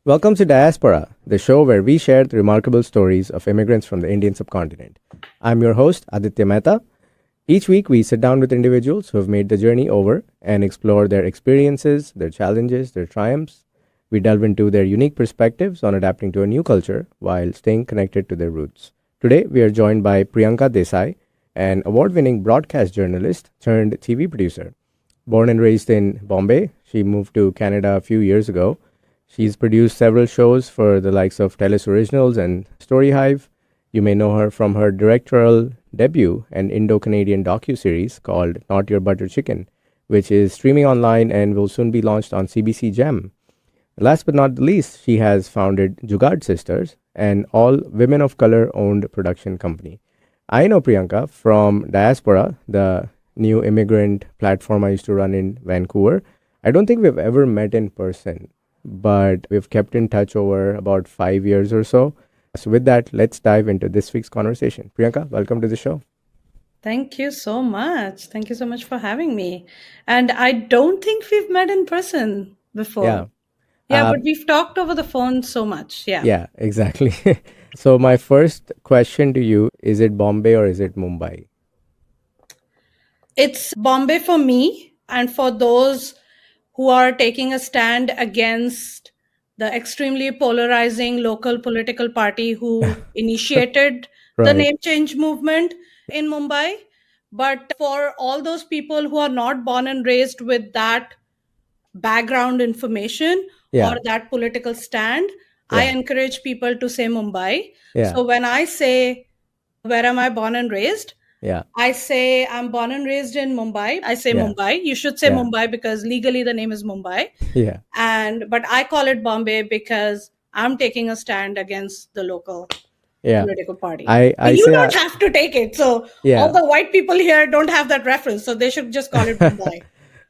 Welcome to Diaspora, the show where we share the remarkable stories of immigrants from the Indian subcontinent. I'm your host, Aditya Mehta. Each week, we sit down with individuals who have made the journey over and explore their experiences, their challenges, their triumphs. We delve into their unique perspectives on adapting to a new culture while staying connected to their roots. Today, we are joined by Priyanka Desai, an award winning broadcast journalist turned TV producer. Born and raised in Bombay, she moved to Canada a few years ago. She's produced several shows for the likes of Telus Originals and Story Hive. You may know her from her directorial debut, an Indo-Canadian docu-series called Not Your Butter Chicken, which is streaming online and will soon be launched on CBC Gem. Last but not the least, she has founded Jugaad Sisters, an all women of color owned production company. I know Priyanka from Diasporaa, the new immigrant platform I used to run in Vancouver. I don't think we've ever met in person, but we've kept in touch over about 5 years or so. So with that, let's dive into this week's conversation. Priyanka, welcome to the show. Thank you so much. Thank you so much for having me. And I don't think we've met in person before. Yeah, But we've talked over the phone so much. yeah, exactly. So my first question to you, is it Bombay or is it Mumbai? It's Bombay for me and for those who are taking a stand against the extremely polarizing local political party who initiated the Right. name change movement in Mumbai. But for all those people who are not born and raised with that background information or Yeah, that political stand, I yeah, encourage people to say Mumbai. yeah, So when I say, where am I born and raised? yeah, I say, I'm born and raised in Mumbai. I say yeah, Mumbai. You should say yeah, Mumbai because legally the name is Mumbai. yeah, But I call it Bombay because I'm taking a stand against the local yeah. political party. I You say, don't have to take it. So all yeah. the white people here don't have that reference. So they should just call it Mumbai.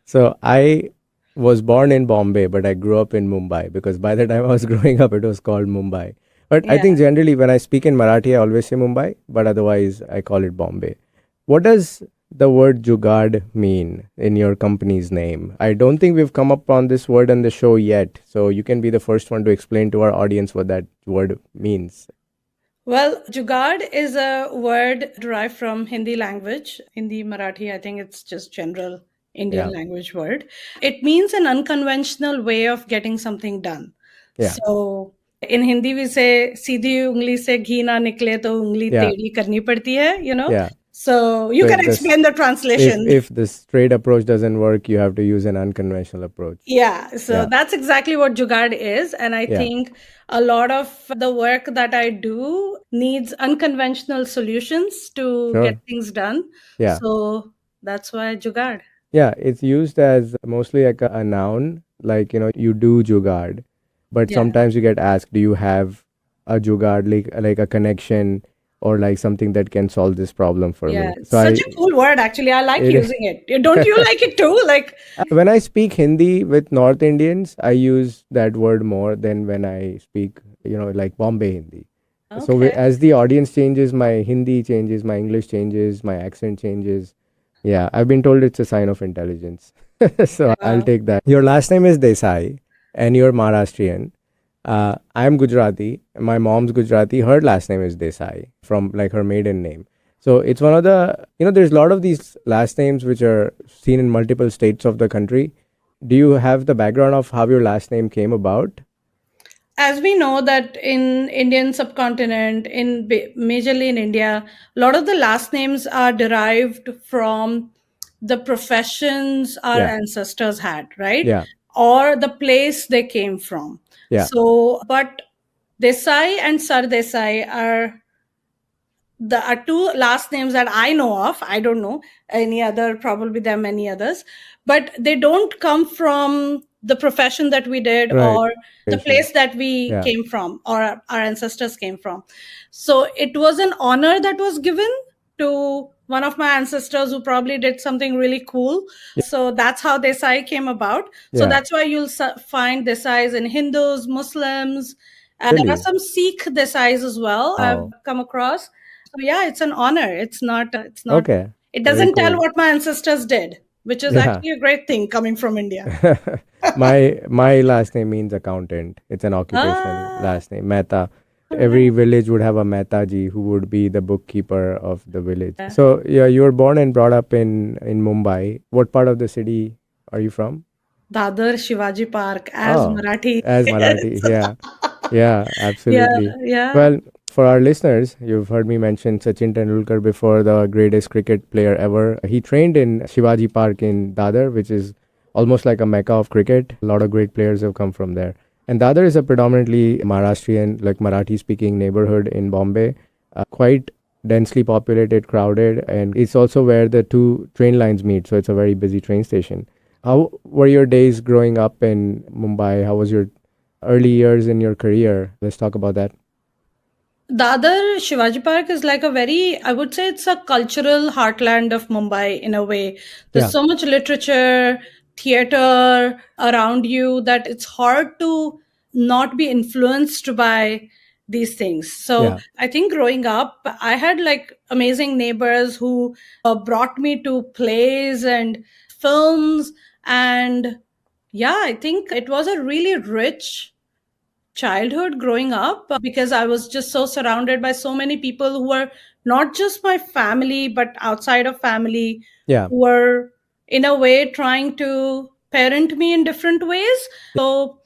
So I was born in Bombay, but I grew up in Mumbai because by the time I was growing up, it was called Mumbai. But I Yeah. think generally when I speak in Marathi, I always say Mumbai, but otherwise I call it Bombay. What does the word Jugaad mean in your company's name? I don't think we've come up on this word on the show yet. So you can be the first one to explain to our audience what that word means. Well, Jugaad is a word derived from Hindi language. Hindi, Marathi, I think it's just general Indian Yeah. language word. It means an unconventional way of getting something done. Yeah. So in Hindi we say सीधी उंगली से घी ना निकले तो उंगली Yeah. टेढ़ी करनी पड़ती है. Yeah. So you So can if this explain the translation. if the straight approach doesn't work, you have to use an unconventional approach. Yeah, so Yeah. that's exactly what Jugaad is. And I Yeah. think a lot of the work that I do needs unconventional solutions to Sure. get things done. Yeah. So that's why Jugaad. Yeah, it's used as mostly like a noun, like, you do jugaad, but Yeah. sometimes you get asked, do you have a jugaad, like a connection or like something that can solve this problem for Yeah, me? it's So such a cool word, actually. I like using it. Don't you like it too? Like, when I speak Hindi with North Indians, I use that word more than when I speak, like Bombay Hindi. So okay. as the audience changes, my Hindi changes, my English changes, my accent changes. Yeah, I've been told it's a sign of intelligence. So I'll Wow. take that. Your last name is Desai and you're Maharashtrian. I'm Gujarati. My mom's Gujarati. Her last name is Desai from like her maiden name. So it's one of the, there's a lot of these last names which are seen in multiple states of the country. Do you have the background of how your last name came about? As we know that in Indian subcontinent, majorly in India, a lot of the last names are derived from the professions our Yeah. ancestors had, right? Yeah. Or the place they came from. Yeah. So, but Desai and Sar Desai are two last names that I know of. I don't know any other, probably there are many others, but they don't come from the profession that we did Right. or the place that we Yeah. came from or our ancestors came from. So it was an honor that was given to one of my ancestors who probably did something really cool. So that's how Desai came about. So Yeah. that's why you'll find Desais in Hindus, Muslims. There are Really? some Sikh Desais as well I've Wow. come across. So yeah, it's an honor. It's not. Okay. It Very doesn't tell cool. what my ancestors did. which is Yeah. actually a great thing coming from India. My last name means accountant. It's an occupational Ah, last name, Mehta. Every right. village would have a Mehta ji who would be the bookkeeper of the village. Yeah. So yeah, you were born and brought up in Mumbai. What part of the city are you from? Dadar Shivaji Park as Oh, Marathi. as Marathi. Yes. Yeah. Yeah, Yeah, absolutely. yeah. Well, for our listeners, you've heard me mention Sachin Tendulkar before, the greatest cricket player ever. He trained in Shivaji Park in Dadar, which is almost like a mecca of cricket. A lot of great players have come from there. And Dadar is a predominantly Maharashtrian, like Marathi speaking neighborhood in Bombay, quite densely populated, crowded, and it's also where the two train lines meet. So it's a very busy train station. How were your days growing up in Mumbai? How was your early years in your career? Let's talk about that. Dadar Shivaji Park is like a very, I would say it's a cultural heartland of Mumbai in a way. There's Yeah, so much literature, theater around you that it's hard to not be influenced by these things. So yeah, I think growing up, I had like amazing neighbors who brought me to plays and films. And yeah, I think it was a really rich childhood growing up because I was just so surrounded by so many people who were not just my family, but outside of family, yeah, who were in a way trying to parent me in different ways. So,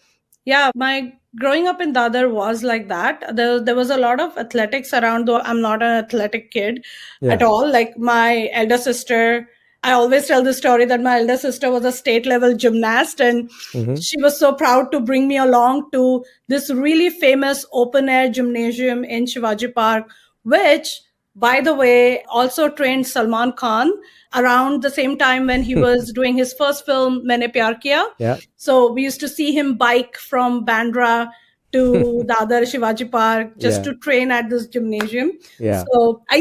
yeah, my growing up in Dadar was like that. There was a lot of athletics around, though I'm not an athletic kid at yeah. all. Like my elder sister, I always tell the story that my elder sister was a state level gymnast, and Mm-hmm. she was so proud to bring me along to this really famous open air gymnasium in Shivaji Park, which, by the way, also trained Salman Khan around the same time when he was doing his first film, Maine Pyar Kiya. Yeah, So we used to see him bike from Bandra to Dadar Shivaji Park just yeah, to train at this gymnasium. yeah. So I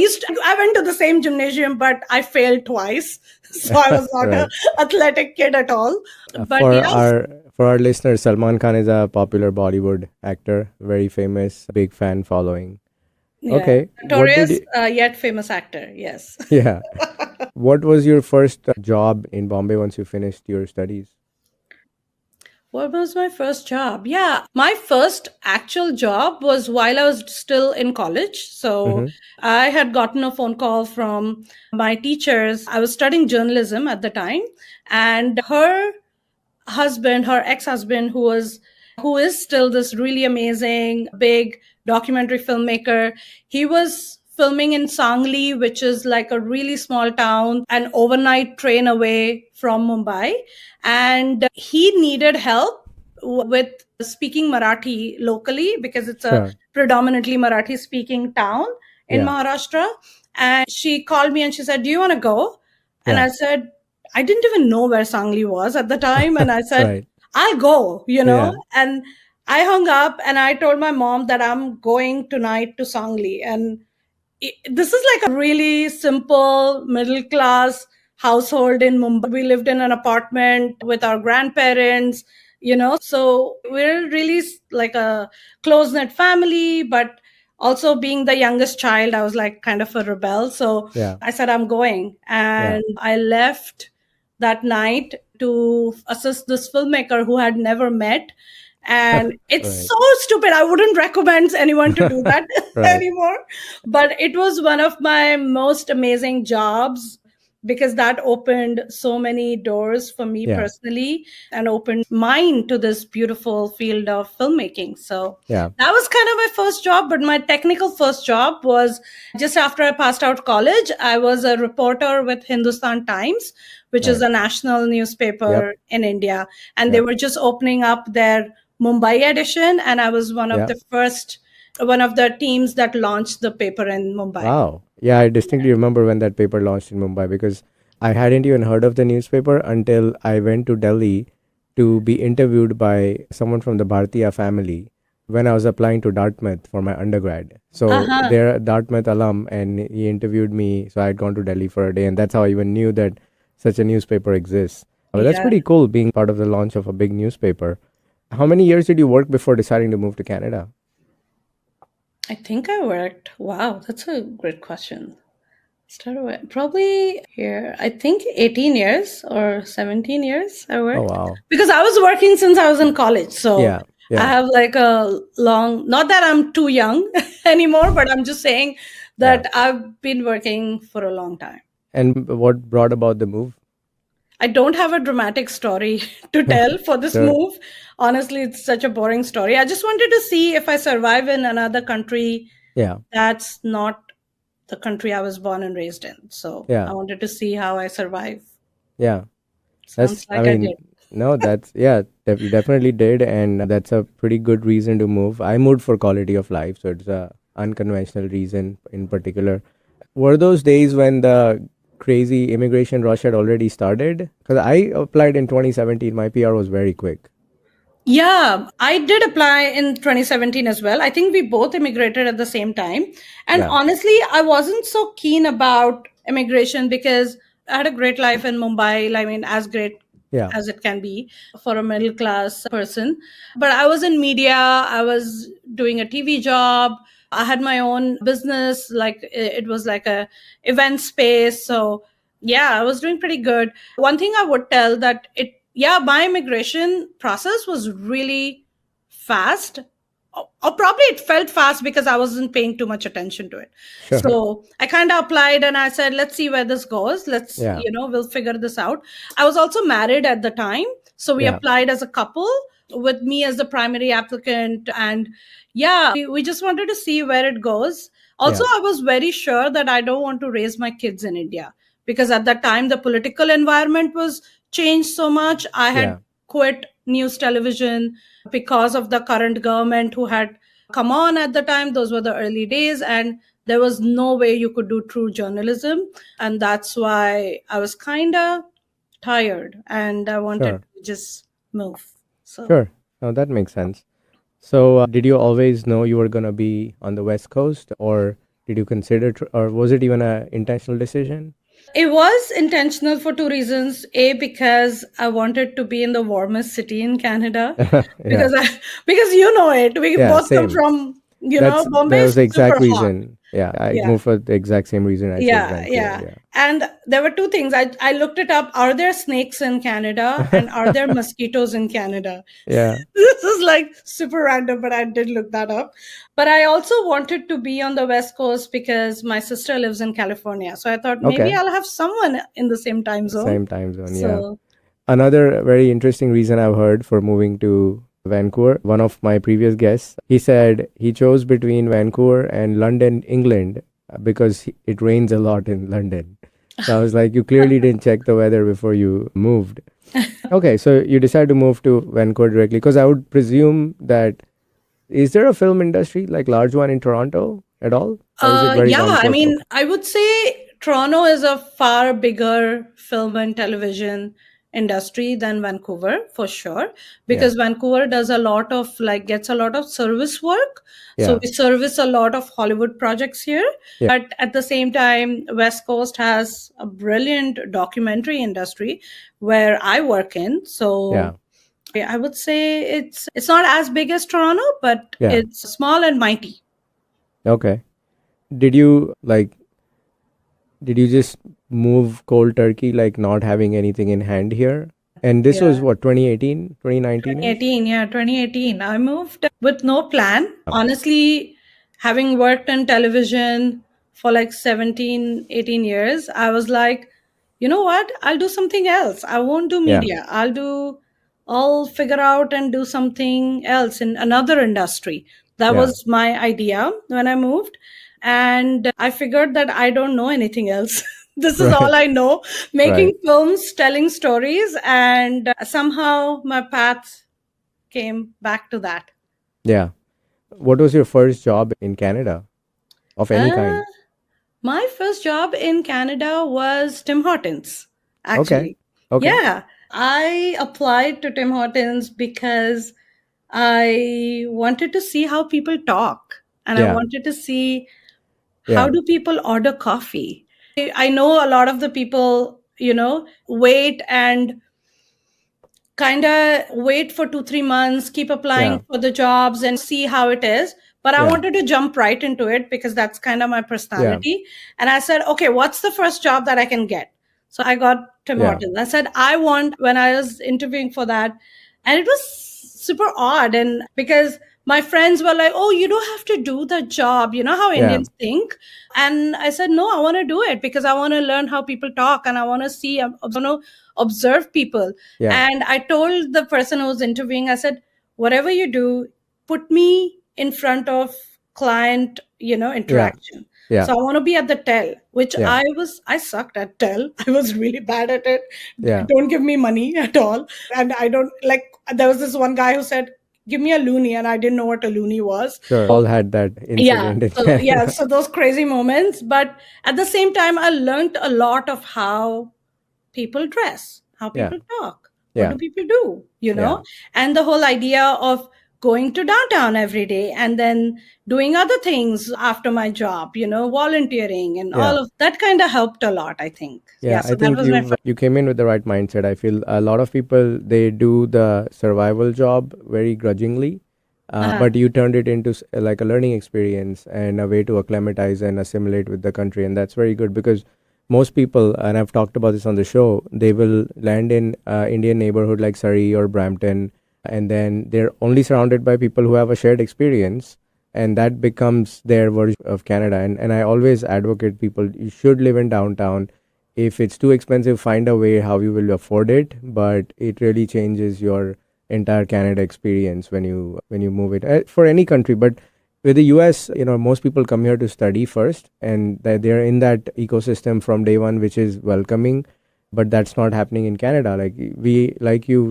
went to the same gymnasium, but I failed twice. So I was not a Right. athletic kid at all. But For yes, our listeners, Salman Khan is a popular Bollywood actor, very famous, big fan following. yeah, Okay, what did notorious you? yet famous actor. Yes. Yeah, what was your first job in Bombay once you finished your studies? What was my first job? Yeah, my first actual job was while I was still in college. So Mm-hmm. I had gotten a phone call from my teachers. I was studying journalism at the time, and her ex-husband, who is still this really amazing big documentary filmmaker, he was filming in Sangli, which is like a really small town, an overnight train away from Mumbai, and he needed help with speaking Marathi locally because it's a Sure. predominantly Marathi speaking town in Yeah, Maharashtra. And she called me and she said, "Do you want to go?" And yeah. I said, I didn't even know where Sangli was at the time. And I said, Right. I'll go. Yeah. And I hung up and I told my mom that I'm going tonight to Sangli. And this is like a really simple middle class household in Mumbai. We lived in an apartment with our grandparents. So we're really like a close knit family, but also being the youngest child, I was like kind of a rebel. So Yeah. I said, I'm going. Yeah. And I left that night to assist this filmmaker who had never met. And it's Right. so stupid. I wouldn't recommend anyone to do that Right. anymore. But it was one of my most amazing jobs because that opened so many doors for me Yeah. personally and opened mine to this beautiful field of filmmaking. So Yeah. that was kind of my first job. But my technical first job was just after I passed out college. I was a reporter with Hindustan Times, which is Right. a national Yep. newspaper in India. And they Yep. were just opening up their Mumbai edition. And I was Yeah. one of the teams that launched the paper in Mumbai. Wow. Yeah, I distinctly remember when that paper launched in Mumbai because I hadn't even heard of the newspaper until I went to Delhi to be interviewed by someone from the Bhartiya family when I was applying to Dartmouth for my undergrad. So Uh-huh. they're a Dartmouth alum and he interviewed me. So I had gone to Delhi for a day and that's how I even knew that such a newspaper exists. But that's Yeah. pretty cool being part of the launch of a big newspaper. How many years did you work before deciding to move to Canada? I think I worked. Wow, that's a great question. Probably here, I think 18 years or 17 years I Oh, worked wow. because I was working since I was in college. So Yeah. I Yeah. have like a long, not that I'm too young anymore, but I'm just saying Yeah. that I've been working for a long time. And what brought about the move? I don't have a dramatic story to tell for this Sure. move. Honestly, it's such a boring story. I just wanted to see if I survive in another country Yeah. that's not the country I was born and raised in. So I Yeah. wanted to see how I survive. Yeah. Sounds I like I mean, did. no, yeah, you definitely did. And that's a pretty good reason to move. I moved for quality of life. So it's a unconventional reason in particular. Were those days when the crazy immigration rush had already started? Because I applied in 2017. My PR was very quick. Yeah, I did apply in 2017 as well. I think we both immigrated at the same time. And Yeah. honestly, I wasn't so keen about immigration because I had a great life in Mumbai. I mean, as great Yeah. as it can be for a middle class person. But I was in media, I was doing a TV job. I had my own business, like it was like a event space. So yeah, I was doing pretty good. One thing I would tell that yeah, my immigration process was really fast. Or probably it felt fast because I wasn't paying too much attention to it. Sure. So I kind of applied and I said, let's see where this goes. Yeah. We'll figure this out. I was also married at the time. So we Yeah. applied as a couple with me as the primary applicant. And yeah, we just wanted to see where it goes. Also, Yeah. I was very sure that I don't want to raise my kids in India because at that time the political environment was changed so much. I had Yeah. quit news television because of the current government who had come on at the time. Those were the early days, and there was no way you could do true journalism. And that's why I was kind of tired and I wanted Sure. to just move. So Sure. Now that makes sense. So, did you always know you were going to be on the West Coast, or did you consider, or was it even an intentional decision? it was intentional for two reasons. A, because I wanted to be in the warmest city in Canada, Yeah. because you know it. We Yeah. both come Same. from, Bombay That was is the exact super hot. reason. Yeah. I Yeah. moved for the exact same reason. I chose Yeah, Vancouver. yeah. Yeah. And there were two things. I looked it up. Are there snakes in Canada? And are there mosquitoes in Canada? Yeah. This is like super random, but I did look that up. But I also wanted to be on the West Coast because my sister lives in California. So I thought maybe Okay. I'll have someone in the same time zone. Same time zone. Yeah. So Another very interesting reason I've heard for moving to Vancouver, one of my previous guests, he said he chose between Vancouver and London, England, because it rains a lot in London. So I was like, you clearly didn't check the weather before you moved. Okay, so you decided to move to Vancouver directly, because I would presume that, is there a film industry, like large one in Toronto at all? Or is it very yeah, down I coast? mean, Okay. I would say Toronto is a far bigger film and television industry than Vancouver for sure, Yeah. because Vancouver does a lot of gets a lot of service work. So Yeah. we service a lot of Hollywood projects here. Yeah. But at the same time, West Coast has a brilliant documentary industry where I work in. Yeah. So I would say it's not as big as Toronto, but Yeah. it's small and mighty. Okay. Did you like Did you just move cold turkey, like not having anything in hand here? And this was Yeah. what, 2018, 2019 is? 2018, yeah, 2018. I moved with no plan. Honestly, having worked in television for like 17, 18 years, I was like, you know what? I'll do something else. I won't do Yeah. media. I'll figure out and do something else in another industry. That Yeah. was my idea when I moved. And I figured that I don't know anything else. This is all Right. I know, making Right. films, telling stories, and somehow my path came back to that. Yeah. What was your first job in Canada of any Uh, kind? my first job in Canada was Tim Hortons, Okay. actually. Okay. Yeah, I applied to Tim Hortons because I wanted to see how people talk and I Yeah. wanted to see how Yeah. do people order coffee. I know a lot of the people, wait and kind of wait for 2 3 months, keep applying Yeah. for the jobs and see how it is. but I Yeah. wanted to jump right into it because that's kind of my personality. And I said, okay, what's the first job that I can get? So I got Tim Yeah. Hortons. I said, I want, when I was interviewing for that, and it was super odd. And because my friends were like, oh, you don't have to do the job. You know how Indians think? And I said, no, I want to do it because I want to learn how people talk and I want to see, I want to observe people. Yeah. And I told the person who was interviewing, I said, whatever you do, put me in front of client, interaction. Yeah. So I want to be at the tell, which Yeah. I sucked at tell. I was really bad at it. Yeah. Don't give me money at all. And I don't like, there was this one guy who said, give me a loony. And I didn't know what a loony was. Sure. All had that incident. So those crazy moments. But at the same time, I learned a lot of how people dress, how people talk. What do people do? And the whole idea of going to downtown every day and then doing other things after my job, volunteering and all of that kind of helped a lot, I think. Yeah, So I think that was you came in with the right mindset. I feel a lot of people, they do the survival job very grudgingly, but you turned it into like a learning experience and a way to acclimatize and assimilate with the country. And that's very good because most people, and I've talked about this on the show, they will land in Indian neighborhood like Surrey or Brampton, and then they're only surrounded by people who have a shared experience, and that becomes their version of Canada. And I always advocate people, you should live in downtown. If it's too expensive, find a way how you will afford it, but it really changes your entire Canada experience when you move it for any country. But with the US, most people come here to study first, and they're in that ecosystem from day one, which is welcoming. But that's not happening in Canada. We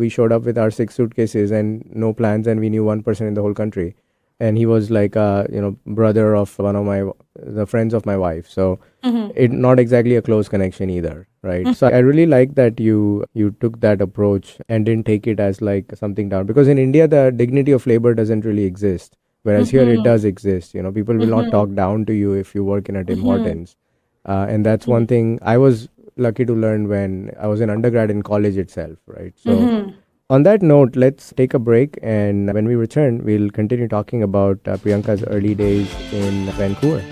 showed up with our 6 suitcases and no plans, and we knew one person in the whole country, and he was like brother of one of the friends of my wife. So it not exactly a close connection either, right? So I really like that you took that approach and didn't take it as like something down, because in India the dignity of labor doesn't really exist, whereas here it does exist. People will not talk down to you if you work in a Tim Hortons, and that's one thing I was lucky to learn when I was in undergrad in college itself, right? So on that note, let's take a break, and when we return, we'll continue talking about Priyanka's early days in Vancouver.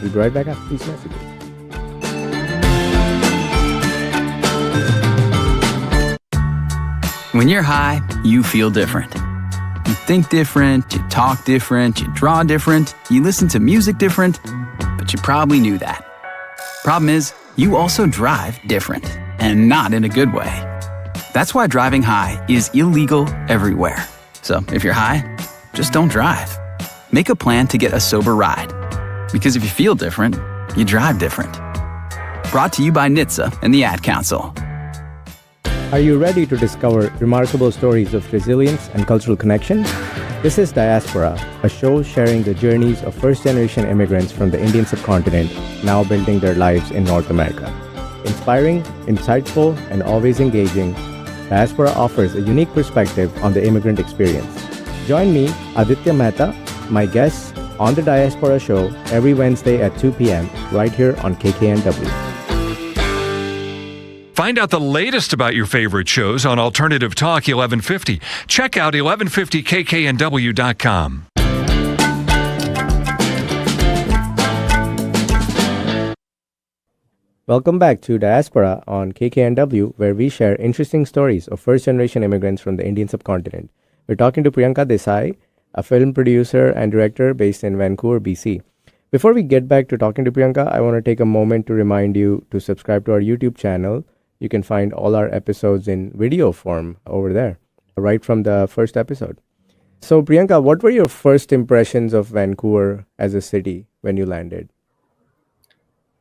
We'll be right back after these messages. When you're high, you feel different. You think different, you talk different, you draw different, you listen to music different, but you probably knew that. Problem is, you also drive different, and not in a good way. That's why driving high is illegal everywhere. So if you're high, just don't drive. Make a plan to get a sober ride. Because if you feel different, you drive different. Brought to you by NHTSA and the Ad Council. Are you ready to discover remarkable stories of resilience and cultural connection? This is Diaspora, a show sharing the journeys of first-generation immigrants from the Indian subcontinent now building their lives in North America. Inspiring, insightful, and always engaging, Diaspora offers a unique perspective on the immigrant experience. Join me, Aditya Mehta, my guests, on the Diaspora Show every Wednesday at 2 p.m. right here on KKNW. Find out the latest about your favorite shows on Alternative Talk 1150. Check out 1150kknw.com. Welcome back to Diaspora on KKNW, where we share interesting stories of first-generation immigrants from the Indian subcontinent. We're talking to Priyanka Desai, a film producer and director based in Vancouver, BC. Before we get back to talking to Priyanka, I want to take a moment to remind you to subscribe to our YouTube channel. You can find all our episodes in video form over there, right from the first episode. So, Priyanka, what were your first impressions of Vancouver as a city when you landed?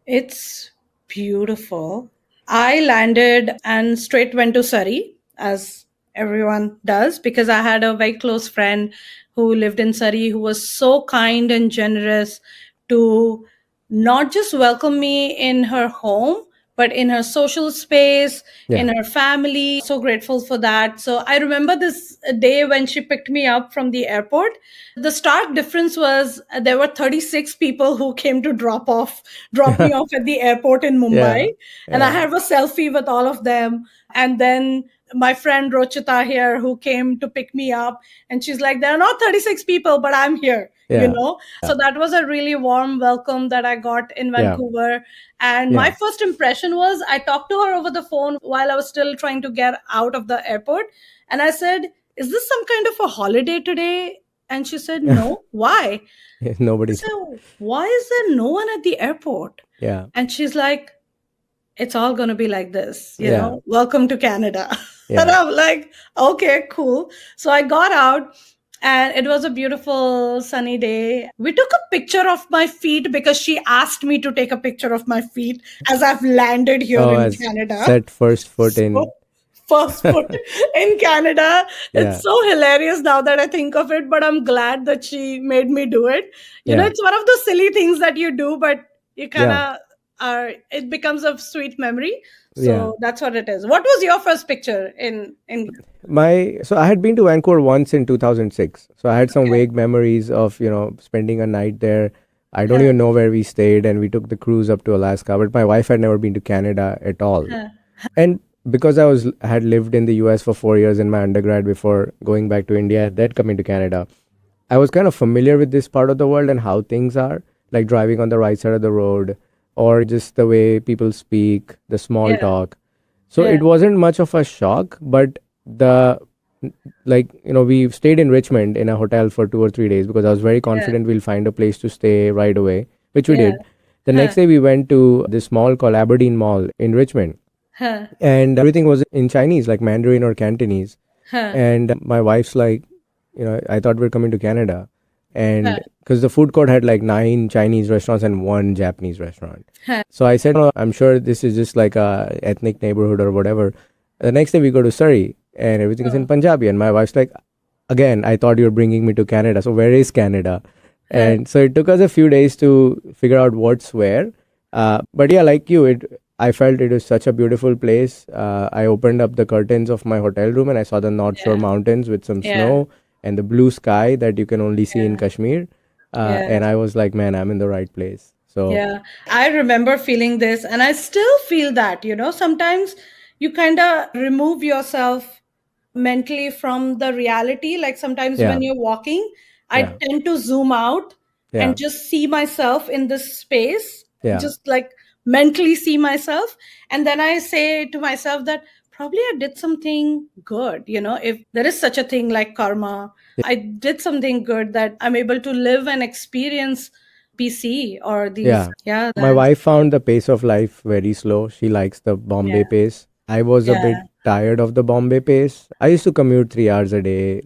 It's beautiful. I landed and straight went to Surrey, as everyone does, because I had a very close friend who lived in Surrey who was so kind and generous to not just welcome me in her home, but in her social space, in her family. So grateful for that. So I remember this day when she picked me up from the airport. The stark difference was there were 36 people who came to drop me off at the airport in Mumbai. And I have a selfie with all of them. And then my friend Rochita here who came to pick me up, and she's like, there are not 36 people, but I'm here, Yeah. So that was a really warm welcome that I got in Yeah. Vancouver. And my first impression was, I talked to her over the phone while I was still trying to get out of the airport. And I said, is this some kind of a holiday today? And she said, no. Why? Nobody. So why is there no one at the airport? Yeah. And she's like, it's all going to be like this, Yeah. welcome to Canada. Yeah. And I'm like, okay, cool. So I got out and it was a beautiful sunny day. We took a picture of my feet because she asked me to take a picture of my feet as I've landed here in as Canada. set first foot in. First foot in Canada. Yeah. It's so hilarious now that I think of it, but I'm glad that she made me do it. It's one of those silly things that you do, but you kind of it becomes a sweet memory. So that's what it is. What was your first picture in So I had been to Vancouver once in 2006. So I had some vague memories of, spending a night there. I don't even know where we stayed, and we took the cruise up to Alaska, but my wife had never been to Canada at all. And because I had lived in the US for 4 years in my undergrad before going back to India, then coming to Canada, I was kind of familiar with this part of the world and how things are, like driving on the right side of the road, or just the way people speak, the small talk. So it wasn't much of a shock, but we stayed in Richmond in a hotel for 2 or 3 days because I was very confident we'll find a place to stay right away, which we did. The next day we went to this mall called Aberdeen Mall in Richmond. And everything was in Chinese, like Mandarin or Cantonese. And my wife's like, I thought we were coming to Canada. And because the food court had like 9 Chinese restaurants and 1 Japanese restaurant. So I said, I'm sure this is just like a ethnic neighborhood or whatever. The next day we go to Surrey and everything is in Punjabi. And my wife's like, again, I thought you were bringing me to Canada. So where is Canada? And so it took us a few days to figure out what's where. But yeah, like you, I felt it was such a beautiful place. I opened up the curtains of my hotel room and I saw the North Shore Mountains with some snow and the blue sky that you can only see in Kashmir. And I was like, man, I'm in the right place. So I remember feeling this, and I still feel that, sometimes you kind of remove yourself mentally from the reality. Like sometimes when you're walking, I tend to zoom out and just see myself in this space, just like mentally see myself. And then I say to myself that probably I did something good, if there is such a thing like karma. I did something good that I'm able to live and experience BC or these. My wife found the pace of life very slow. She likes the Bombay pace. I was a bit tired of the Bombay pace. I used to commute 3 hours a day,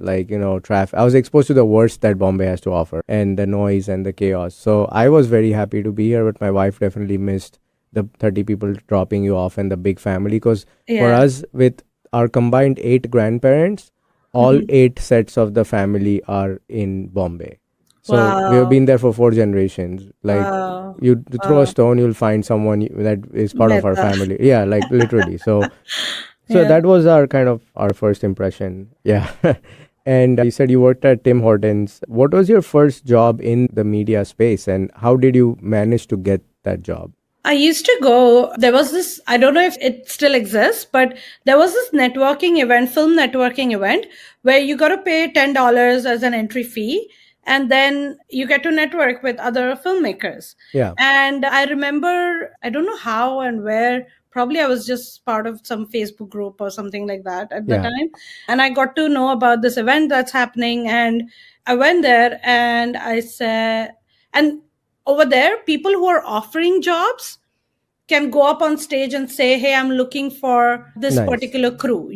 traffic. I was exposed to the worst that Bombay has to offer and the noise and the chaos. So I was very happy to be here, but my wife definitely missed the 30 people dropping you off and the big family, because for us, with our combined 8 grandparents, all 8 sets of the family are in Bombay. So we have been there for 4 generations. You throw a stone, you'll find someone that is part of our family. Yeah, like literally. So that was our first impression. Yeah. And you said you worked at Tim Hortons. What was your first job in the media space, and how did you manage to get that job? I used to go, there was this, I don't know if it still exists, but there was this networking event, film networking event, where you got to pay $10 as an entry fee. And then you get to network with other filmmakers. Yeah. And I remember, I don't know how and where, probably I was just part of some Facebook group or something like that at the time. And I got to know about this event that's happening. And I went there and I said, and over there, people who are offering jobs can go up on stage and say, hey, I'm looking for this particular crew,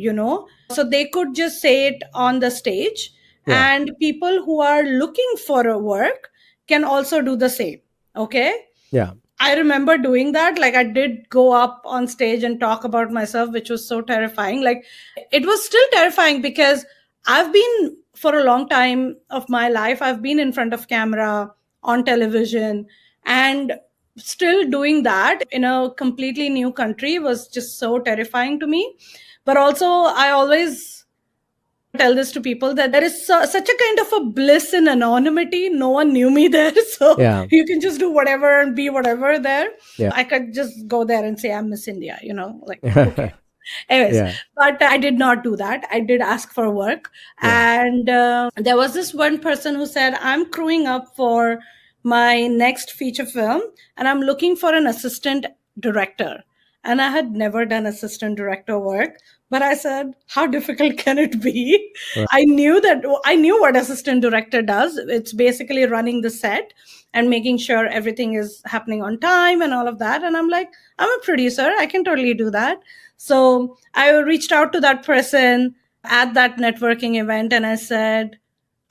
So they could just say it on the stage. Yeah. And people who are looking for a work can also do the same. Okay. Yeah. I remember doing that. Like I did go up on stage and talk about myself, which was so terrifying. Like it was still terrifying because I've been, for a long time of my life, I've been in front of camera, on television, and still doing that in a completely new country was just so terrifying to me. But also I always tell this to people that there is such a kind of a bliss in anonymity. No one knew me there. So you can just do whatever and be whatever there. Yeah. I could just go there and say, I'm Miss India, okay. Anyways, Yeah. but I did not do that. I did ask for work. Yeah. And there was this one person who said, I'm crewing up for my next feature film and I'm looking for an assistant director. And I had never done assistant director work, but I said, how difficult can it be? Right. I knew what assistant director does. It's basically running the set and making sure everything is happening on time and all of that. And I'm like, I'm a producer. I can totally do that. So I reached out to that person at that networking event and I said,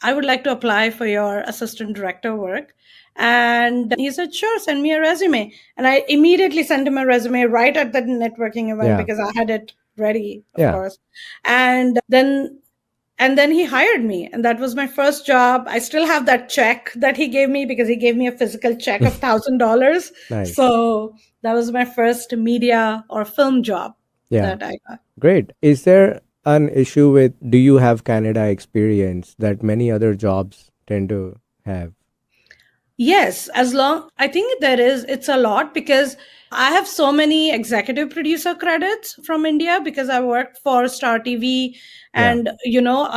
I would like to apply for your assistant director work. And he said, sure, send me a resume. And I immediately sent him a resume right at the networking event Yeah. because I had it ready, of Yeah. course. And then he hired me. And that was my first job. I still have that check that he gave me because he gave me a physical check of $1,000. Nice. So that was my first media or film job Yeah. that I got. Great. Is there an issue with do you have Canada experience that many other jobs tend to have? Yes, I think it's a lot because I have so many executive producer credits from India because I worked for Star TV Yeah. and,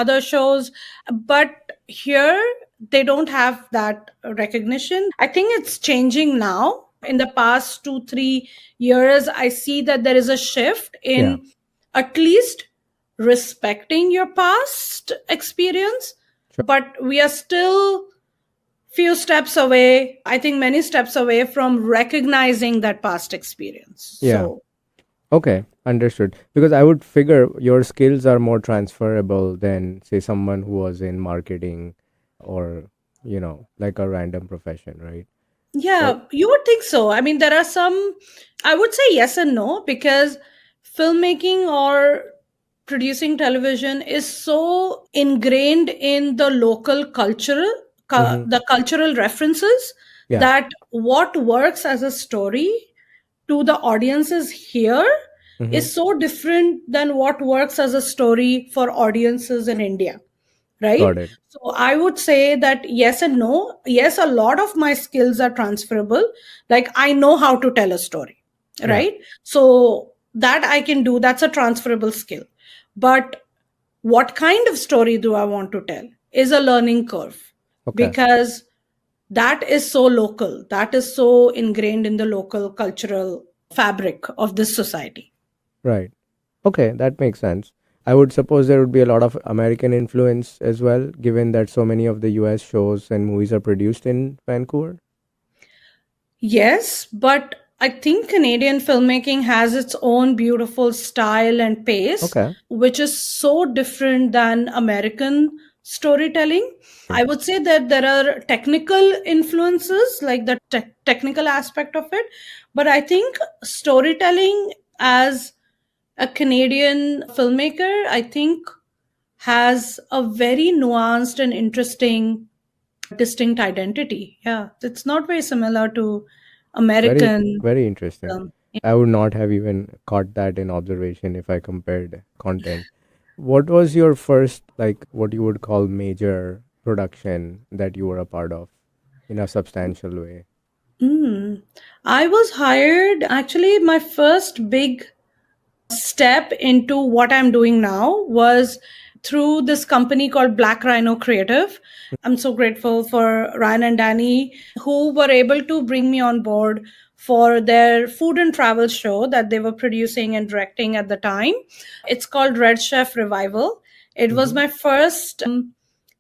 other shows. But here, they don't have that recognition. I think it's changing now. In the past 2, 3 years, I see that there is a shift in at least respecting your past experience, Sure. but we are still few steps away, I think many steps away from recognizing that past experience. Yeah. So Okay, understood. Because I would figure your skills are more transferable than, say, someone who was in marketing or, like a random profession, right? yeah, you would think so. I mean, there are some, I would say yes and no, because filmmaking or producing television is so ingrained in the local the cultural references, Yeah. that what works as a story to the audiences here is so different than what works as a story for audiences in India, right? Got it. So I would say that yes and no. Yes, a lot of my skills are transferable. Like I know how to tell a story, Yeah. right? So that I can do, that's a transferable skill. But what kind of story do I want to tell is a learning curve, Okay. because that is so local, that is so ingrained in the local cultural fabric of this society. Right. Okay, that makes sense. I would suppose there would be a lot of American influence as well, given that so many of the US shows and movies are produced in Vancouver. Yes, but I think Canadian filmmaking has its own beautiful style and pace, Okay. which is so different than American storytelling. I would say that there are technical influences, like the technical aspect of it, but I think storytelling as a Canadian filmmaker, I think, has a very nuanced and interesting, distinct identity. Yeah, it's not very similar to Very, American very interesting. film. I would not have even caught that in observation if I compared content. What was your first, like, what you would call major production that you were a part of in a substantial way? I was hired, actually, my first big step into what I'm doing now was through this company called Black Rhino Creative. I'm so grateful for Ryan and Danny, who were able to bring me on board for their food and travel show that they were producing and directing at the time. It's called Red Chef Revival. It was my first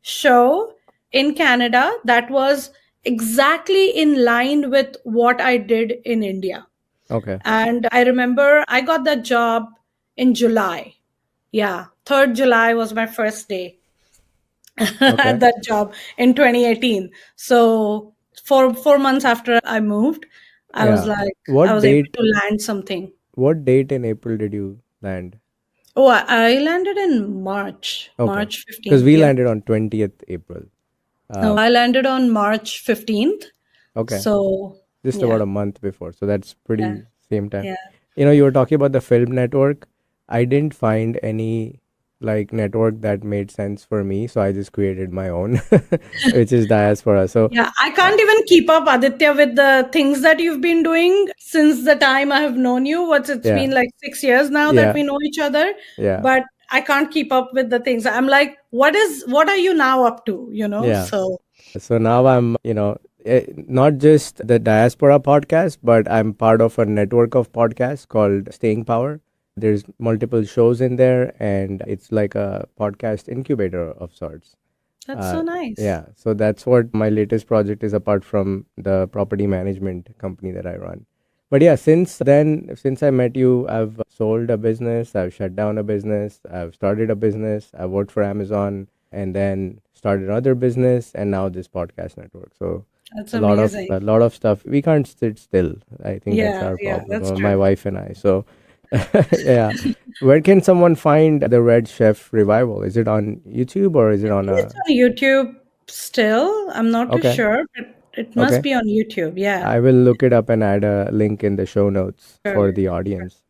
show in Canada that was exactly in line with what I did in India. Okay. And I remember I got that job in July. Yeah, 3rd July was my first day Okay. at that job in 2018. So 4 months after I moved, I was Yeah. like, I What was able date? to land something. What date in April did you land? Oh, I landed in March, Okay. March Because 15th. we Yeah. landed on 20th April. No, I landed on March 15th. Okay. So Just yeah, about a month before. So that's pretty yeah, same time. yeah. You were talking about the film network. I didn't find any like network that made sense for me, so I just created my own, which is Diaspora. So Yeah, I can't even keep up, Aditya, with the things that you've been doing since the time I have known you. It's yeah, been like 6 years now that yeah, we know each other, yeah, but I can't keep up with the things. I'm like, what are you now up to? yeah. So So now I'm, not just the Diaspora podcast, but I'm part of a network of podcasts called Staying Power. There's multiple shows in there, and it's like a podcast incubator of sorts. that's so nice. Yeah, so that's what my latest project is, apart from the property management company that I run. But yeah, since then, since I met you, I've sold a business, I've shut down a business, I've started a business, I've worked for Amazon, and then started another business, and now this podcast network. So That's a lot of amazing. a lot of stuff. We can't sit still. I think that's Yeah, our yeah, problem. that's My true. wife and I. So yeah, where can someone find the Red Chef Revival? Is it on YouTube or is it on It's a? on YouTube still. I'm not too Okay, sure, but it must okay. be on YouTube. Yeah. I will look it up and add a link in the show notes for Sure. the audience.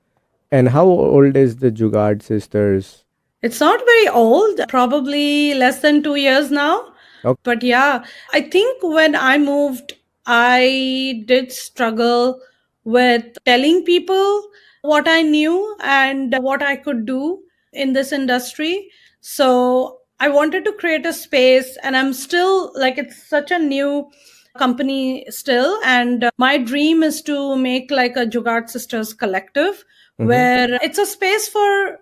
And how old is the Jugad sisters? It's not very old, probably less than 2 years now. Okay. But yeah, I think when I moved, I did struggle with telling people what I knew and what I could do in this industry. So I wanted to create a space, and I'm still like, it's such a new company still. And my dream is to make like a Jugaad Sisters collective Mm-hmm. where it's a space for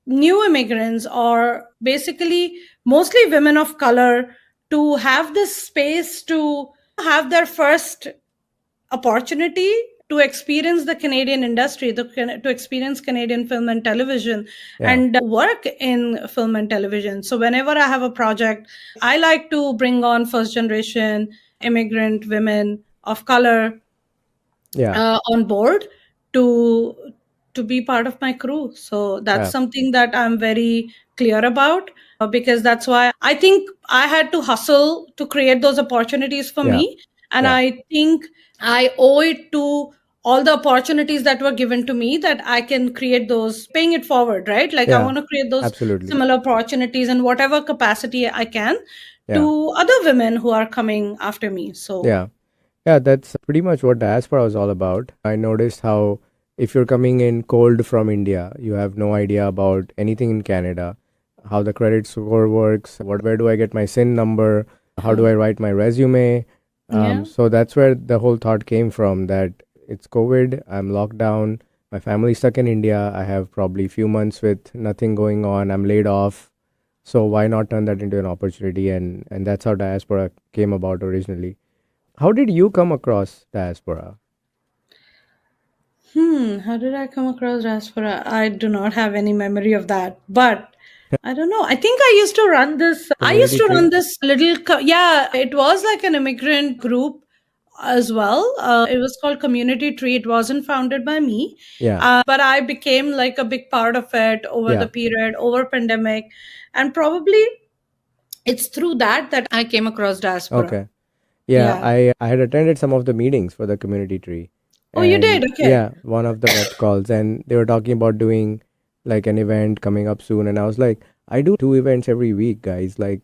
new immigrants, or basically mostly women of color, to have this space to have their first opportunity to experience the Canadian industry, to experience Canadian film and television, Yeah. and work in film and television. So whenever I have a project, I like to bring on first generation immigrant women of color Yeah. on board to be part of my crew. So that's Yeah. something that I'm very clear about, because that's why I think I had to hustle to create those opportunities for Yeah. me. And Yeah. I think I owe it to all the opportunities that were given to me, that I can create those, paying it forward, right? Like I Yeah. want to create those Absolutely. similar opportunities in whatever capacity I can Yeah. to other women who are coming after me. So Yeah. Yeah, that's pretty much what Diaspora was all about. I noticed how if you're coming in cold from India, you have no idea about anything in Canada, how the credit score works, where do I get my SIN number, how do I write my resume. yeah. So that's where the whole thought came from, that it's COVID, I'm locked down, my family's stuck in India, I have probably few months with nothing going on, I'm laid off. So why not turn that into an opportunity? And that's how Diaspora came about originally. How did you come across Diaspora? How did I come across Diaspora? I do not have any memory of that, but I don't know. I think I used to run this. I used Community to run tree? this little. Yeah, it was like an immigrant group as well. It was called Community Tree. It wasn't founded by me, Yeah. but I became like a big part of it over Yeah. the period, over pandemic, and probably it's through that I came across Diaspora. Okay. Yeah, Yeah. I had attended some of the meetings for the community tree. Oh, you did? And Okay. yeah, one of the web calls, and they were talking about doing like an event coming up soon, and I was like, I do 2 events every week, guys. Like,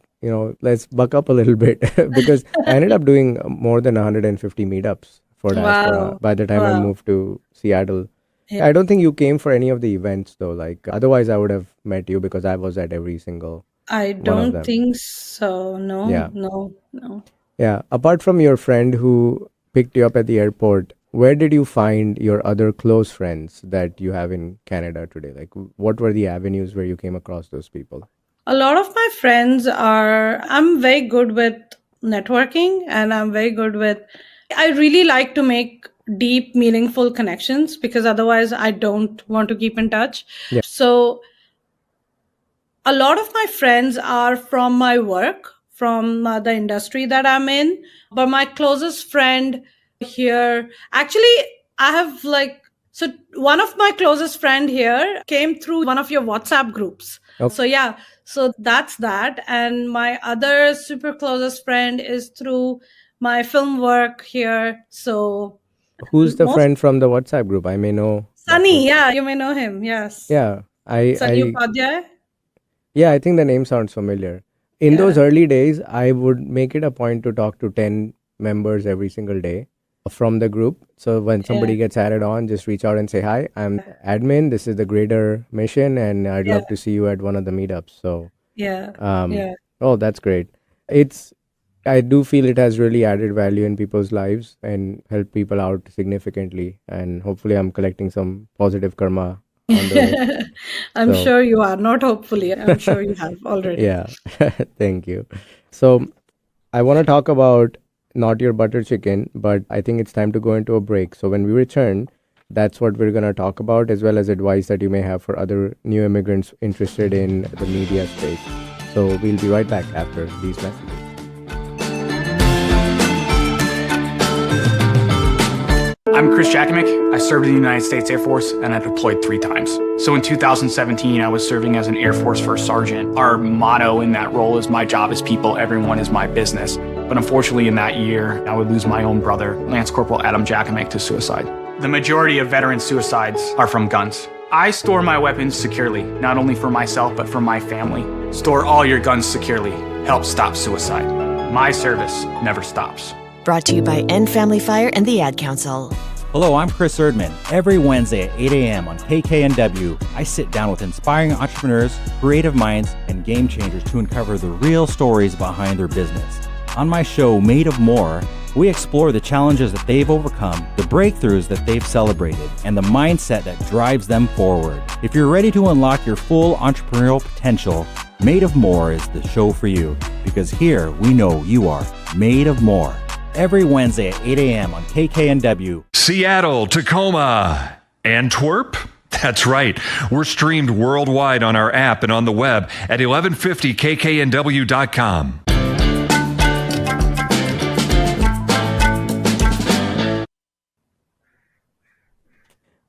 let's buck up a little bit because I ended up doing more than 150 meetups for Diaspora Wow. by the time I Wow. moved to Seattle. Yeah. I don't think you came for any of the events though. Like, otherwise I would have met you because I was at every single I one of don't them. think so. No, Yeah. no. Yeah. Apart from your friend who picked you up at the airport, where did you find your other close friends that you have in Canada today? Like, what were the avenues where you came across those people? A lot of my friends I'm very good with networking, and I'm very good with, I really like to make deep, meaningful connections, because otherwise I don't want to keep in touch. Yeah. So a lot of my friends are from my work, from the industry that I'm in. But my closest friend here, actually, I have like, so one of my closest friend here came through one of your WhatsApp groups. Okay. So yeah, so that's that. And my other super closest friend is through my film work here. So Who's the most friend from the WhatsApp group? I may know that Sunny, person. yeah, you may know him. Yes. Yeah. I Sunny Upadhyay. Yeah, I think the name sounds familiar. In those early days, I would make it a point to talk to 10 members every single day from the group. So when somebody gets added on, just reach out and say, hi, I'm admin. This is the greater mission, and I'd love to see you at one of the meetups. So, Yeah. oh, that's great. I do feel it has really added value in people's lives and helped people out significantly. And hopefully, I'm collecting some positive karma on the way. I'm So, sure you are. Not hopefully. I'm sure you have already. yeah, thank you. So, I want to talk about not your butter chicken, but I think it's time to go into a break. So, when we return, that's what we're going to talk about, as well as advice that you may have for other new immigrants interested in the media space. So, we'll be right back after these messages. I'm Chris Jakimick. I served in the United States Air Force and I deployed 3 times. So in 2017, I was serving as an Air Force First Sergeant. Our motto in that role is my job is people, everyone is my business. But unfortunately in that year, I would lose my own brother, Lance Corporal Adam Jakimick, to suicide. The majority of veteran suicides are from guns. I store my weapons securely, not only for myself, but for my family. Store all your guns securely. Help stop suicide. My service never stops. Brought to you by End Family Fire and the Ad Council. Hello, I'm Chris Erdman. Every Wednesday at 8 a.m. on KKNW, I sit down with inspiring entrepreneurs, creative minds, and game changers to uncover the real stories behind their business. On my show, Made of More, we explore the challenges that they've overcome, the breakthroughs that they've celebrated, and the mindset that drives them forward. If you're ready to unlock your full entrepreneurial potential, Made of More is the show for you, because here we know you are made of more. Every Wednesday at 8 a.m. on KKNW. Seattle, Tacoma, Antwerp? That's right. We're streamed worldwide on our app and on the web at 1150kknw.com.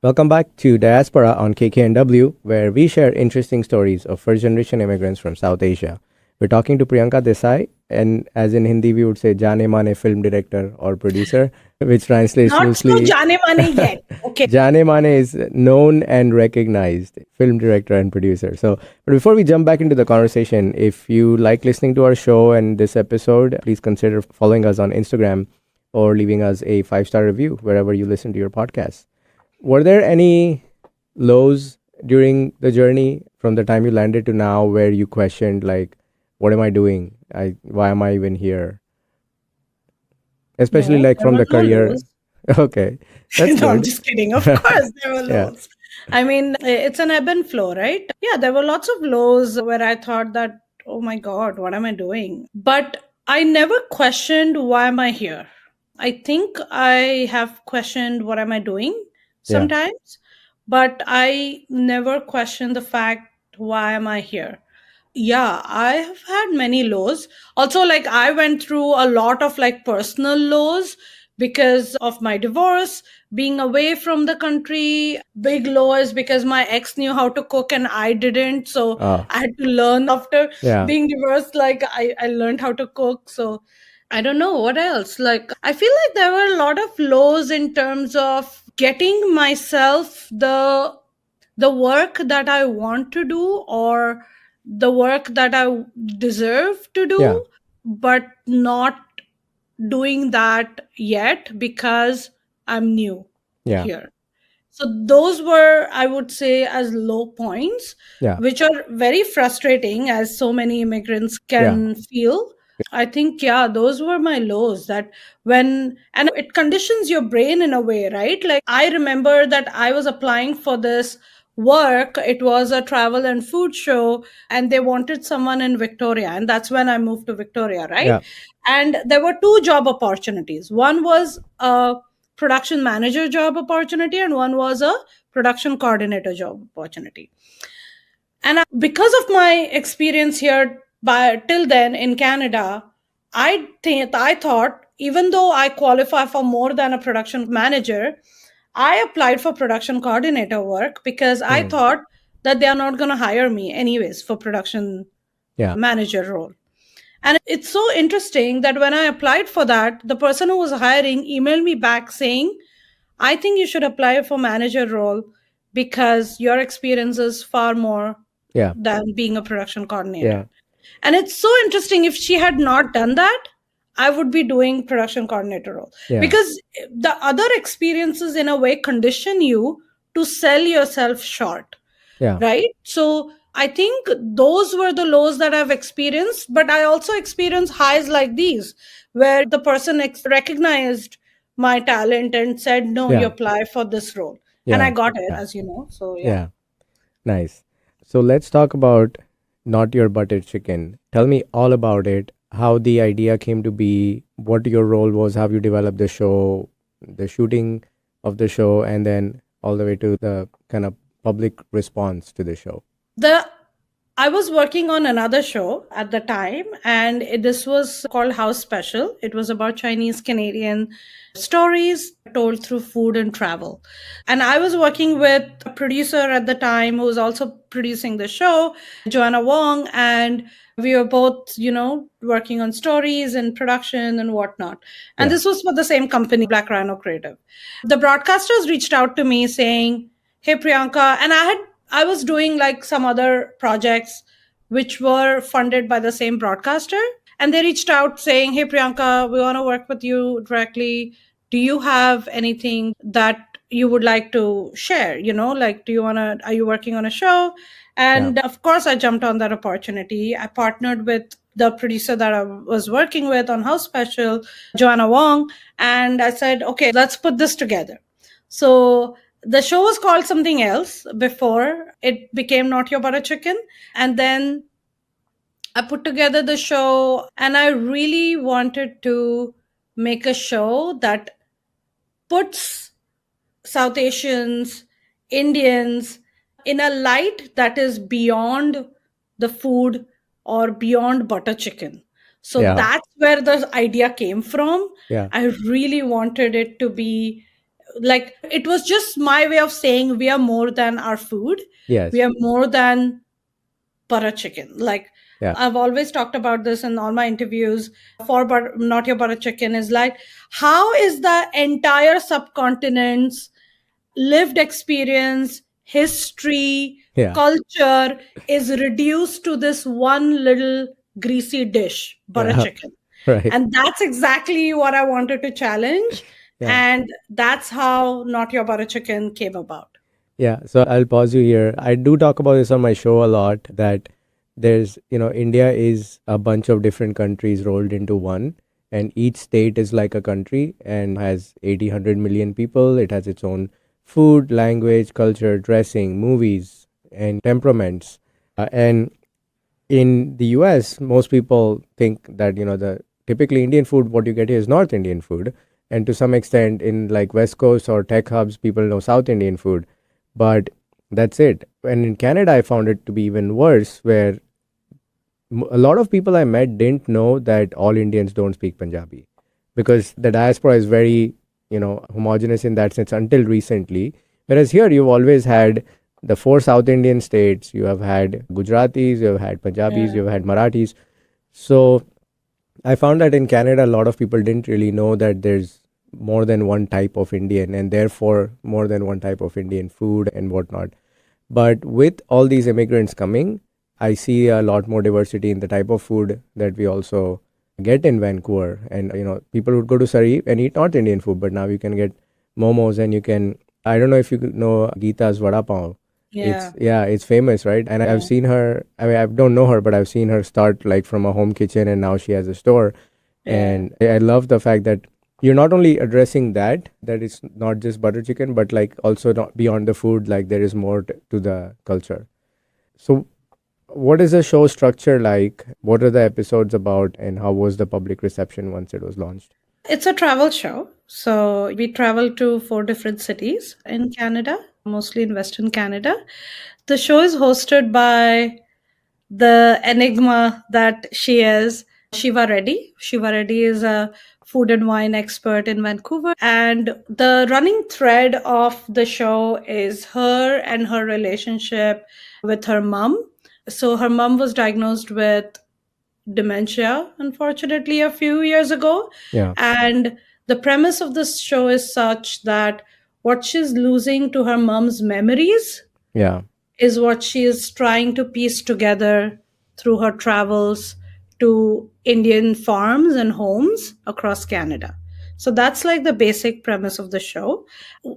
Welcome back to Diaspora on KKNW, where we share interesting stories of first-generation immigrants from South Asia. We're talking to Priyanka Desai, and as in Hindi we would say Jane Mane film director or producer, which translates Not loosely. so Jane Mane yet. Okay. Jane Mane is known and recognized film director and producer. So, but before we jump back into the conversation, if you like listening to our show and this episode, please consider following us on Instagram or leaving us a 5-star review wherever you listen to your podcast. Were there any lows during the journey from the time you landed to now where you questioned, like, what am I doing? Why am I even here? Especially like from the career. Lows. Okay. That's No, I'm good. just kidding. Of course, there were Yeah. lows. I mean, it's an ebb and flow, right? Yeah, there were lots of lows where I thought that, oh my God, what am I doing? But I never questioned, why am I here? I think I have questioned, what am I doing sometimes? But I never questioned the fact, why am I here? Yeah, I have had many lows. Also, like, I went through a lot of like personal lows because of my divorce, being away from the country. Big lows because my ex knew how to cook and I didn't. So Oh, I had to learn after yeah. being divorced. Like, I learned how to cook. So I don't know what else. Like, I feel like there were a lot of lows in terms of getting myself the work that I want to do, or the work that I deserve to do, Yeah. but not doing that yet because I'm new Yeah. here. So those were, I would say, as low points, Yeah. which are very frustrating, as so many immigrants can feel. I think, yeah, those were my lows. That and it conditions your brain in a way, right? Like, I remember that I was applying for this work. It was a travel and food show, and they wanted someone in Victoria. And that's when I moved to Victoria, right? Yeah. And there were 2 job opportunities. One was a production manager job opportunity, and one was a production coordinator job opportunity. And because of my experience here till then in Canada, I thought, even though I qualify for more than a production manager, I applied for production coordinator work because I thought that they are not going to hire me anyways for production manager role. And it's so interesting that when I applied for that, the person who was hiring emailed me back saying, I think you should apply for manager role because your experience is far more Yeah. than being a production coordinator. Yeah. And it's so interesting. If she had not done that, I would be doing production coordinator role. Yeah. Because the other experiences in a way condition you to sell yourself short. Yeah. Right? So I think those were the lows that I've experienced, but I also experienced highs like these, where the person recognized my talent and said, no, Yeah. you apply for this role. Yeah. And I got it, Yeah. as you know. So, yeah. Yeah. Nice. So let's talk about Not Your Butter Chicken. Tell me all about it, how the idea came to be, what your role was, how you developed the show, the shooting of the show, and then all the way to the kind of public response to the show. I was working on another show at the time, and this was called House Special. It was about Chinese Canadian stories told through food and travel. And I was working with a producer at the time who was also producing the show, Joanna Wong, and we were both, working on stories and production and whatnot. And Yeah. this was for the same company, Black Rhino Creative. The broadcasters reached out to me saying, hey, Priyanka, and I was doing like some other projects which were funded by the same broadcaster. And they reached out saying, hey, Priyanka, we want to work with you directly. Do you have anything that you would like to share? Are you working on a show? And of course, I jumped on that opportunity. I partnered with the producer that I was working with on House Special, Joanna Wong. And I said, okay, let's put this together. So the show was called something else before it became Not Your Butter Chicken. And then I put together the show, and I really wanted to make a show that puts South Asians, Indians in a light that is beyond the food or beyond butter chicken. So Yeah. that's where the idea came from. Yeah. I really wanted it to be like, it was just my way of saying we are more than our food. Yes. We are more than butter chicken. Like, Yeah. I've always talked about this in all my interviews for Not Your Butter Chicken, is like, how is the entire subcontinent's lived experience, history, Yeah. culture is reduced to this one little greasy dish, butter Yeah. chicken. Right. And that's exactly what I wanted to challenge. Yeah. And that's how Not Your Butter Chicken came about. Yeah, so I'll pause you here. I do talk about this on my show a lot, that there's, India is a bunch of different countries rolled into one, and each state is like a country and has 80, 100 million people. It has its own food, language, culture, dressing, movies, and temperaments. And in the US, most people think that, the typically Indian food, what you get here is North Indian food. And to some extent, in like West Coast or tech hubs, people know South Indian food. But that's it. And in Canada, I found it to be even worse, where a lot of people I met didn't know that all Indians don't speak Punjabi, because the diaspora is very, homogenous in that sense until recently. Whereas here, you've always had the 4 South Indian states. You have had Gujaratis, you have had Punjabis, you have had Marathis. So I found that in Canada, a lot of people didn't really know that there's more than one type of Indian, and therefore more than one type of Indian food and whatnot. But with all these immigrants coming, I see a lot more diversity in the type of food that we also get in Vancouver. And, people would go to Surrey and eat North Indian food, but now you can get momos, and you can, I don't know if you know Geeta's Vada Pav. It's famous, right? And I've seen her, I don't know her, but I've seen her start like from a home kitchen, and now she has a store. And I love the fact that you're not only addressing that it's not just butter chicken, but like also not beyond the food, like there is more to the culture. So what is the show structure like? What are the episodes about, and how was the public reception once it was launched? It's a travel show. So we travel to 4 different cities in Canada, mostly in Western Canada. The show is hosted by the enigma that she is, Shiva Reddy. Shiva Reddy is a food and wine expert in Vancouver. And the running thread of the show is her and her relationship with her mom. So her mom was diagnosed with dementia, unfortunately, a few years ago. Yeah. And the premise of this show is such that what she's losing to her mom's memories Yeah. is what she is trying to piece together through her travels to Indian farms and homes across Canada. So that's like the basic premise of the show.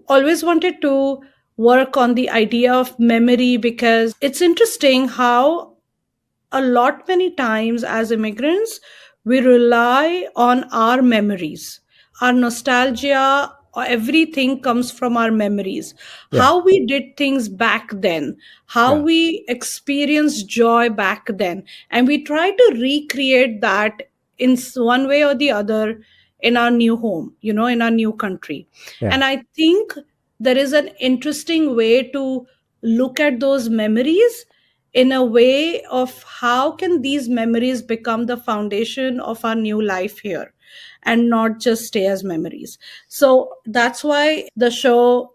Always wanted to work on the idea of memory because it's interesting how a lot many times as immigrants we rely on our memories, our nostalgia, everything comes from our memories, how we did things back then, how we experienced joy back then, and we try to recreate that in one way or the other in our new home, in our new country. And I think there is an interesting way to look at those memories in a way of how can these memories become the foundation of our new life here and not just stay as memories. So that's why the show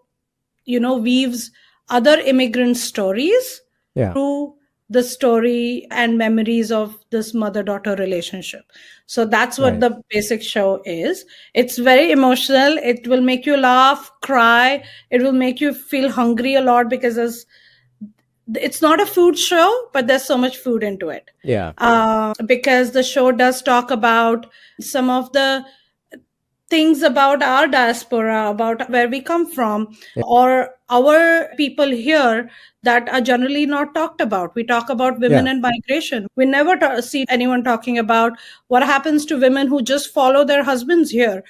weaves other immigrant stories through the story and memories of this mother-daughter relationship. So that's what the basic show is. It's very emotional. It will make you laugh, cry. It will make you feel hungry a lot because it's not a food show, but there's so much food into it. Because the show does talk about some of the things about our diaspora, about where we come from, or our people here that are generally not talked about. We talk about women and migration. We never see anyone talking about what happens to women who just follow their husbands here,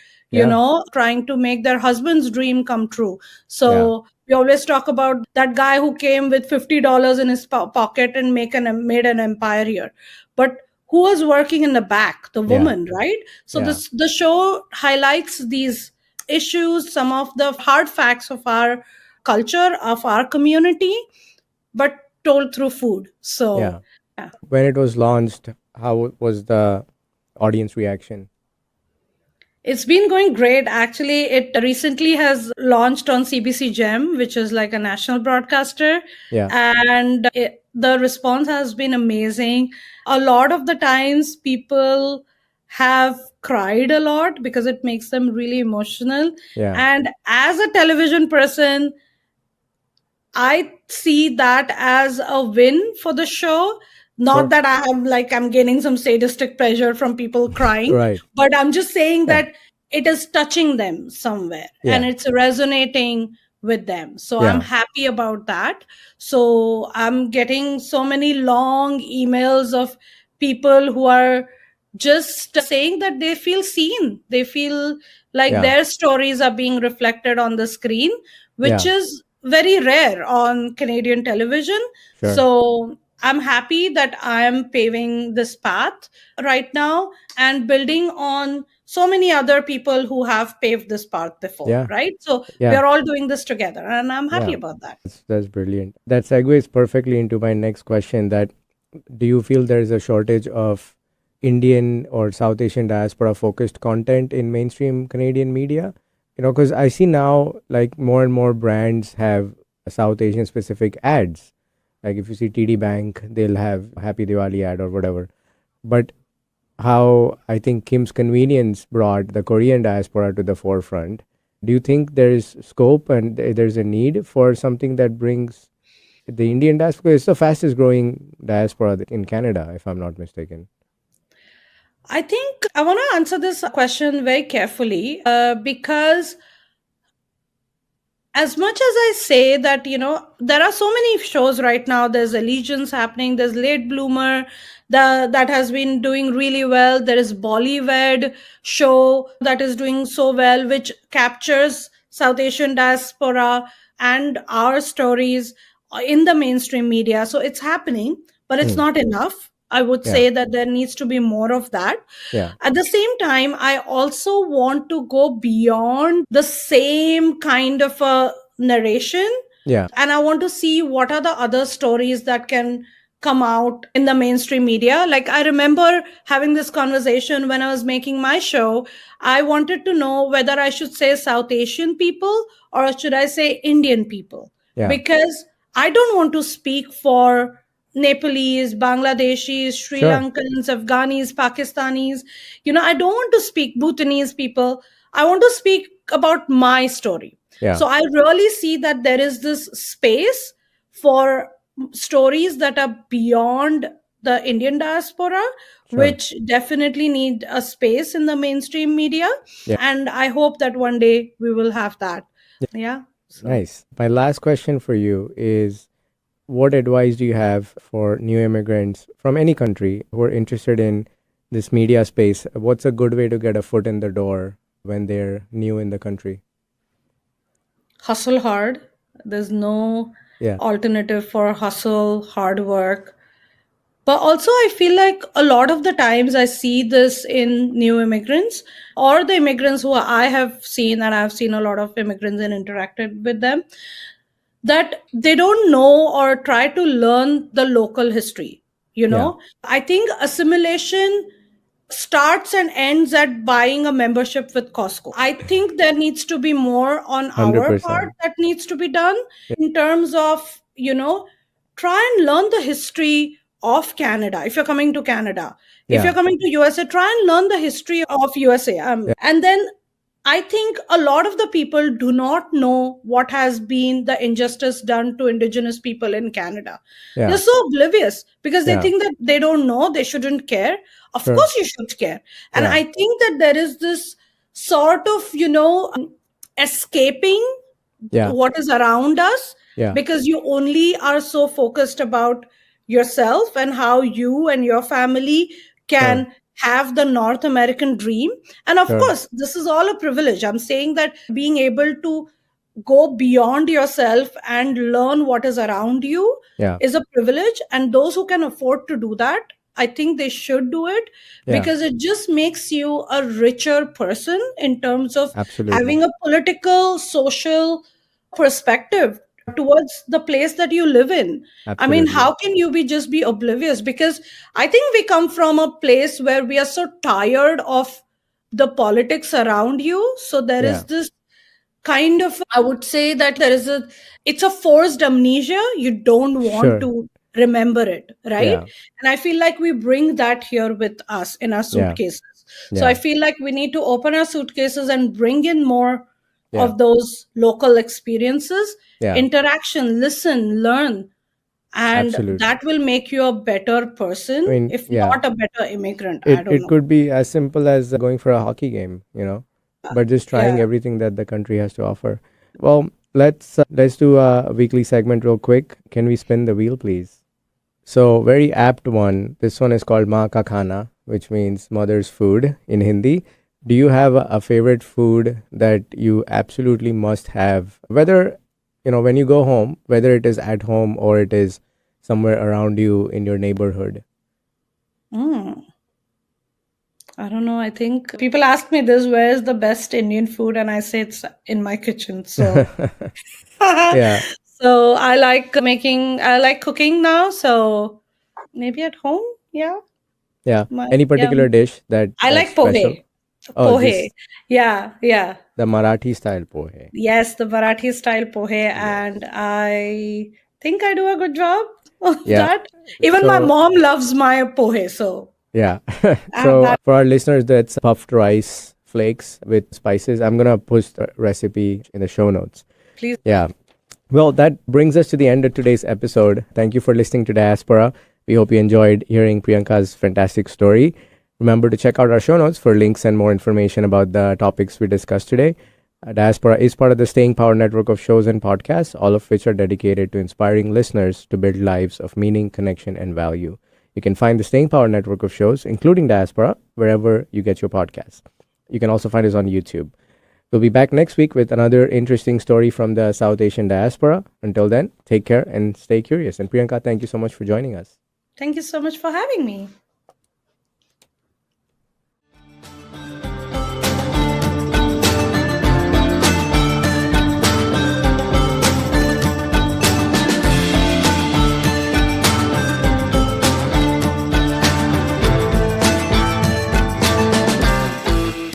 trying to make their husband's dream come true. So we always talk about that guy who came with $50 in his pocket and made an empire here. But who was working in the back? The woman, right? So the show highlights these issues, some of the hard facts of our culture, of our community, but told through food. So when it was launched, how was the audience reaction? It's been going great. Actually, it recently has launched on CBC Gem, which is like a national broadcaster. And the response has been amazing. A lot of the times people have cried a lot because it makes them really emotional. And as a television person, I see that as a win for the show. Not that I'm gaining some sadistic pleasure from people crying, but I'm just saying that it is touching them somewhere and it's resonating with them. So I'm happy about that. So I'm getting so many long emails of people who are just saying that they feel seen. They feel like their stories are being reflected on the screen, which is very rare on Canadian television. So I'm happy that I am paving this path right now and building on so many other people who have paved this path before, right? So we're all doing this together and I'm happy about that. That's brilliant. That segues perfectly into my next question, that do you feel there is a shortage of Indian or South Asian diaspora focused content in mainstream Canadian media? Because I see now like more and more brands have South Asian specific ads. Like if you see TD Bank, they'll have Happy Diwali ad or whatever. But how I think Kim's Convenience brought the Korean diaspora to the forefront. Do you think there is scope and there's a need for something that brings the Indian diaspora? It's the fastest growing diaspora in Canada, if I'm not mistaken. I think I want to answer this question very carefully because as much as I say that, there are so many shows right now. There's Allegiance happening. There's Late Bloomer that has been doing really well. There is Bollywood show that is doing so well, which captures South Asian diaspora and our stories in the mainstream media. So it's happening, but it's not enough. I would say that there needs to be more of that. At the same time, I also want to go beyond the same kind of a narration. And I want to see what are the other stories that can come out in the mainstream media. Like I remember having this conversation when I was making my show. I wanted to know whether I should say South Asian people or should I say Indian people? Because I don't want to speak for Nepalese, Bangladeshis, Sri Lankans, Afghanis, Pakistanis. I don't want to speak Bhutanese people. I want to speak about my story. So I really see that there is this space for stories that are beyond the Indian diaspora, which definitely need a space in the mainstream media. Yeah. And I hope that one day we will have that. Yeah. So. Nice. My last question for you is, what advice do you have for new immigrants from any country who are interested in this media space? What's a good way to get a foot in the door when they're new in the country? Hustle hard. There's no Yeah. alternative for hustle, hard work. But also, I feel like a lot of the times I see this in new immigrants or the immigrants who I have seen, and I've seen a lot of immigrants and interacted with them, that they don't know or try to learn the local history. I think assimilation starts and ends at buying a membership with Costco. I think there needs to be more on our 100%. part that needs to be done in terms of, try and learn the history of Canada. If you're coming to Canada, if you're coming to USA, try and learn the history of USA. And then I think a lot of the people do not know what has been the injustice done to Indigenous people in Canada. Yeah. They're so oblivious because they Yeah. think that they don't know, they shouldn't care. Of Sure. course, you should care. And Yeah. I think that there is this sort of, escaping Yeah. what is around us Yeah. because you only are so focused about yourself and how you and your family can have the North American dream. And of Sure. course, this is all a privilege. I'm saying that being able to go beyond yourself and learn what is around you Yeah. is a privilege. And those who can afford to do that, I think they should do it because it just makes you a richer person in terms of Absolutely. having a political, social perspective towards the place that you live in. I mean, Absolutely. how can you just be oblivious? Because I think we come from a place where we are so tired of the politics around you. So there is this kind of, I would say that it's a forced amnesia. You don't want to remember it, right? Yeah. And I feel like we bring that here with us in our suitcases. So I feel like we need to open our suitcases and bring in more of those local experiences, interaction, listen, learn. And Absolutely. that will make you a better person, if not a better immigrant. I don't know. It could be as simple as going for a hockey game, but just trying everything that the country has to offer. Well, let's do a weekly segment real quick. Can we spin the wheel, please? So, very apt one. This one is called Maa Ka Khana, which means mother's food in Hindi. Do you have a favorite food that you absolutely must have? Whether, when you go home, whether it is at home or it is somewhere around you in your neighborhood. I don't know. I think people ask me this, where is the best Indian food? And I say it's in my kitchen. So, So I like cooking now. So maybe at home. Yeah. Yeah. Any particular dish that I like special? pohe. Oh, Pohe. Yeah. The Marathi style pohe. Yes, the Marathi style pohe. And I think I do a good job of that. Even my mom loves my pohe. So. Yeah. So for our listeners, that's puffed rice flakes with spices. I'm going to post the recipe in the show notes. Please. Yeah. Well, that brings us to the end of today's episode. Thank you for listening to Diaspora. We hope you enjoyed hearing Priyanka's fantastic story. Remember to check out our show notes for links and more information about the topics we discussed today. Diaspora is part of the Staying Power network of shows and podcasts, all of which are dedicated to inspiring listeners to build lives of meaning, connection, and value. You can find the Staying Power network of shows, including Diaspora, wherever you get your podcasts. You can also find us on YouTube. We'll be back next week with another interesting story from the South Asian diaspora. Until then, take care and stay curious. And Priyanka, thank you so much for joining us. Thank you so much for having me.